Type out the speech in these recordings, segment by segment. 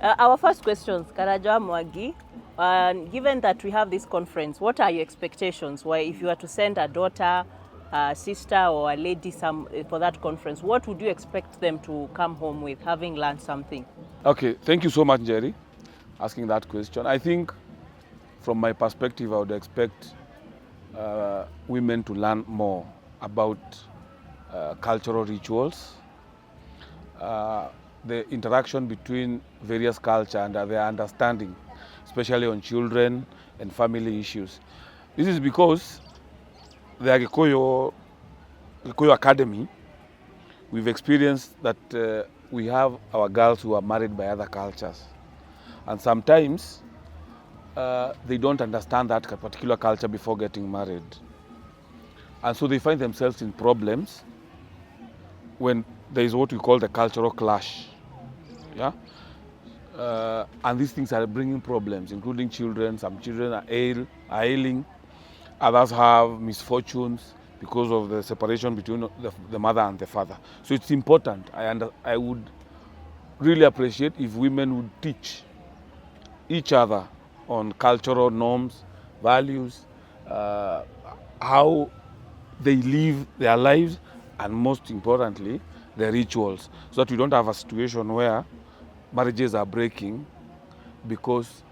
Our first questions, Karaja Mwagi. Given that we have this conference, what are your expectations? Why, if you were to send a daughter, a sister, or a lady for that conference, what would you expect them to come home with, having learned something? Okay, thank you so much, Jerry, asking that question. I think from my perspective, I would expect women to learn more about cultural rituals, the interaction between various culture and their understanding, especially on children and family issues. This is because the Gikuyu Academy, we've experienced that we have our girls who are married by other cultures. And sometimes they don't understand that particular culture before getting married. And so they find themselves in problems when there is what we call the cultural clash. Yeah? And these things are bringing problems, including children. Some children are ailing, others have misfortunes because of the separation between the mother and the father. So it's important. I would really appreciate if women would teach each other on cultural norms, values, how they live their lives, and most importantly, the rituals, so that we don't have a situation where marriages are breaking because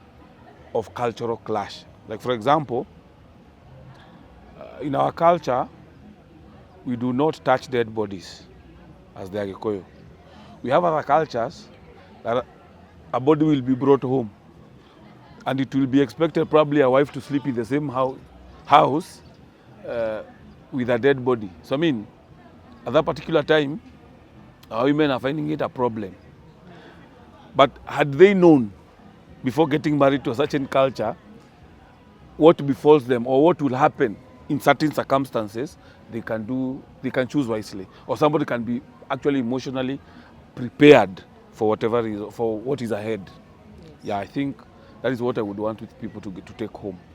of cultural clash. Like, for example, in our culture, we do not touch dead bodies as the Gikuyu. We have other cultures that a body will be brought home, and it will be expected probably a wife to sleep in the same house with a dead body. So I mean, at that particular time, our women are finding it a problem. But had they known before getting married to a certain culture what befalls them or what will happen in certain circumstances, they can choose wisely, or somebody can be actually emotionally prepared for what is ahead. Yes. Yeah, I think that is what I would want with people to take home.